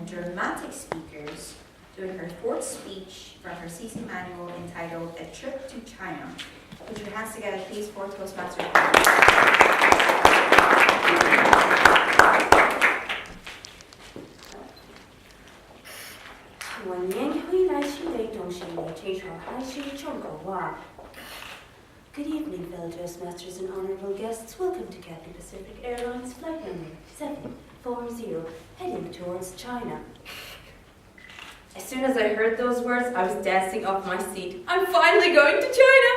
and dramatic speakers doing her fourth speech from her CC manual entitled A Trip to China. Put your hands together, please, for Toastmasters. วัน年回来时的东西你最少还是中国话。Good evening, fellow Toastmasters and honorable guests. Welcome to Cathay Pacific Airlines flight number 740, heading towards China. As soon as I heard those words, I was dancing off my seat. I'm finally going to China!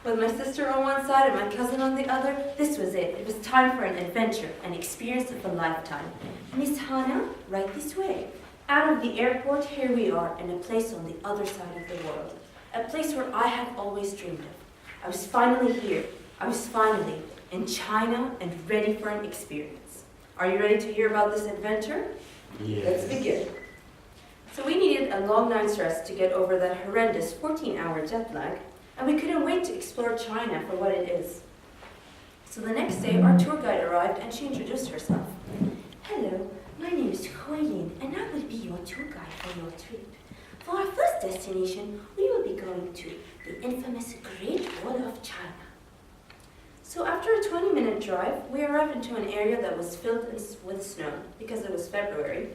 With my sister on one side and my cousin on the other, this was it. It was time for an adventure, an experience of a lifetime. Miss Hana, right this way. Out of the airport, here we are, in a place on the other side of the world. A place where I have always dreamed of. I was finally here. I was finally in China and ready for an experience. Are you ready to hear about this adventure? Yes. Let's begin. So we needed a long night's rest to get over that horrendous 14-hour jet lag, and we couldn't wait to explore China for what it is. So the next day, our tour guide arrived and she introduced herself. Hello, my name is Huilin, and I will be your tour guide for your trip. For our first destination, we will be going to the infamous Great Wall of China. So after a 20-minute drive, we arrived into an area that was filled with snow, because it was February.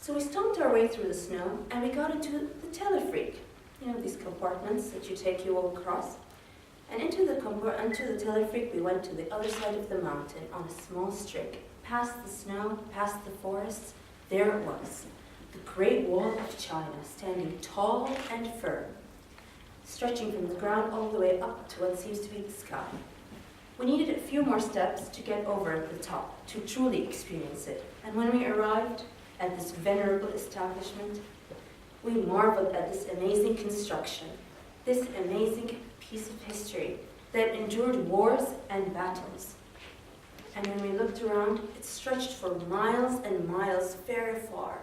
So we stomped our way through the snow, and we got into the teleferique. You know, these compartments that you take you all across. And into the teleferique, we went to the other side of the mountain on a small strik. Past the snow, past the forests, there it was. The Great Wall of China, standing tall and firm, stretching from the ground all the way up to what seems to be the sky. We needed a few more steps to get over at the top, to truly experience it. And when we arrived at this venerable establishment, we marveled at this amazing construction, this amazing piece of history that endured wars and battles. And when we looked around, it stretched for miles and miles very far,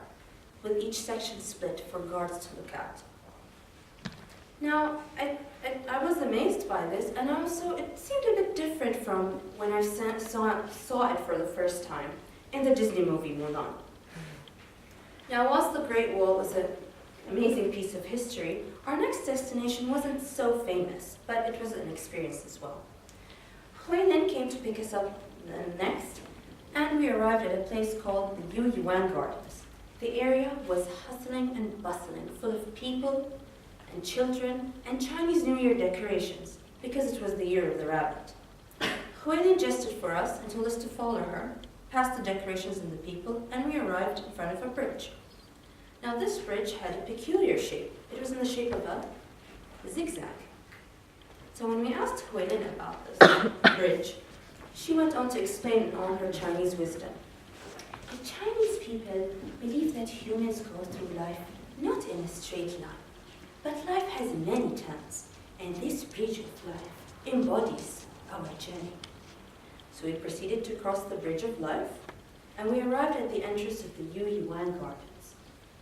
with each section split for guards to look at. Now, I was amazed by this, and also it seemed a bit different from when I saw it for the first time in the Disney movie Mulan. Now, whilst the Great Wall was an amazing piece of history, our next destination wasn't so famous, but it was an experience as well. Huilin came to pick us up next, and we arrived at a place called the Yu Yuan Gardens. The area was hustling and bustling, full of people and children and Chinese New Year decorations, because it was the year of the rabbit. Huilin gestured for us and told us to follow her, past the decorations and the people, and we arrived in front of a bridge. Now this bridge had a peculiar shape. It was in the shape of a zigzag. So when we asked Huilin about this bridge, she went on to explain in all her Chinese wisdom. The Chinese people believe that humans go through life not in a straight line, but life has many turns, and this bridge of life embodies our journey. So we proceeded to cross the bridge of life, and we arrived at the entrance of the Yu Yuan Gardens.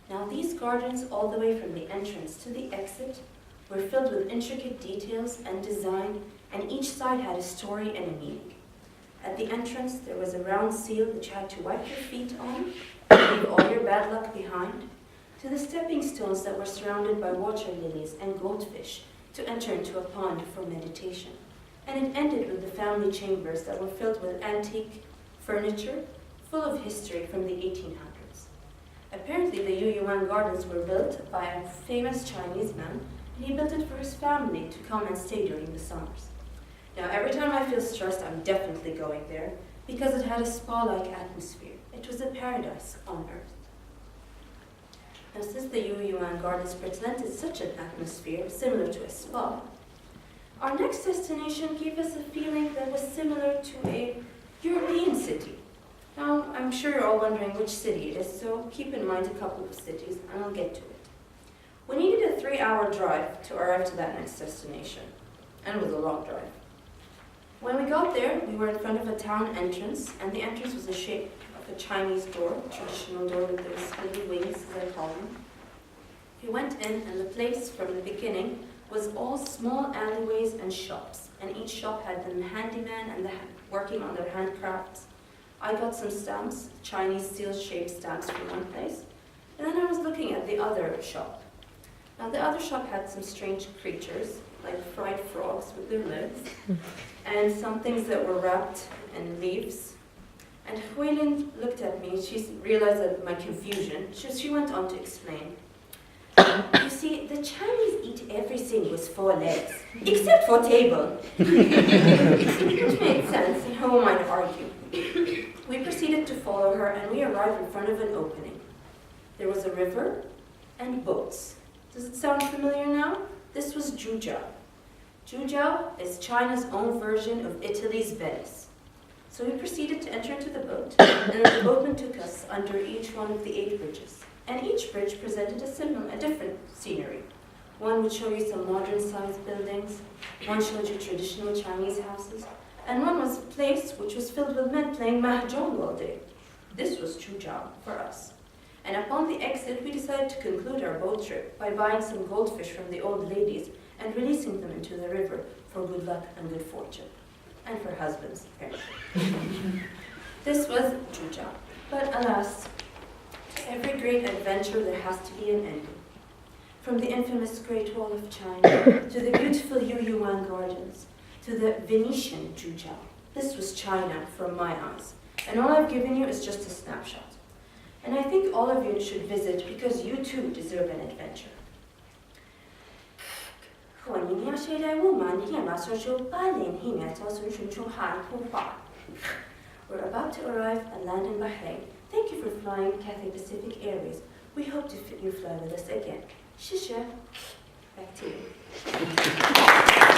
Now these gardens, all the way from the entrance to the exit, were filled with intricate details and design, and each side had a story and a meaning. At the entrance, there was a round seal that you had to wipe your feet on, leave all your bad luck behind, to the stepping stones that were surrounded by water lilies and goldfish to enter into a pond for meditation. And it ended with the family chambers that were filled with antique furniture, full of history from the 1800s. Apparently, the Yu Yuan Gardens were built by a famous Chinese man, and he built it for his family to come and stay during the summers. Now, every time I feel stressed, I'm definitely going there, because it had a spa-like atmosphere. It was a paradise on earth. Now, since the Yu Yuan Gardens presented such an atmosphere, similar to a spa, our next destination gave us a feeling that was similar to a European city. Now, I'm sure you're all wondering which city it is, so keep in mind a couple of cities, and I'll get to it. We needed a 3-hour drive to arrive to that next destination, and it was a long drive. When we got there, we were in front of a town entrance, and the entrance was the shape of a Chinese door, a traditional door with those little wings, as I call them. We went in, and the place from the beginning was all small alleyways and shops, and each shop had the handyman and working on their handcrafts. I got some stamps, Chinese seal-shaped stamps from one place, and then I was looking at the other shop. Now the other shop had some strange creatures, like fried frogs with their legs, and some things that were wrapped in leaves. And Huilin looked at me, she realized that my confusion, she went on to explain. You see, the Chinese eat everything with 4 legs, except for table. Which made sense, and who am I to argue? We proceeded to follow her, and we arrived in front of an opening. There was a river and boats. Does it sound familiar now? This was Zhujiao. Zhujiao is China's own version of Italy's Venice. So we proceeded to enter into the boat, and the boatman took us under each one of the 8 bridges. And each bridge presented a different scenery. One would show you some modern-sized buildings, one showed you traditional Chinese houses, and one was a place which was filled with men playing mahjong all day. This was Zhujiao for us. And upon the exit, we decided to conclude our boat trip by buying some goldfish from the old ladies and releasing them into the river for good luck and good fortune. And for husbands, apparently. This was Zhujiao. But alas, to every great adventure there has to be an ending. From the infamous Great Wall of China, to the beautiful Yuyuan Gardens, to the Venetian Zhujiao. This was China from my eyes. And all I've given you is just a snapshot. And I think all of you should visit because you too deserve an adventure. We're about to arrive and land in Bahrain. Thank you for flying Cathay Pacific Airways. We hope you fly with us again. Shisha. Back to you.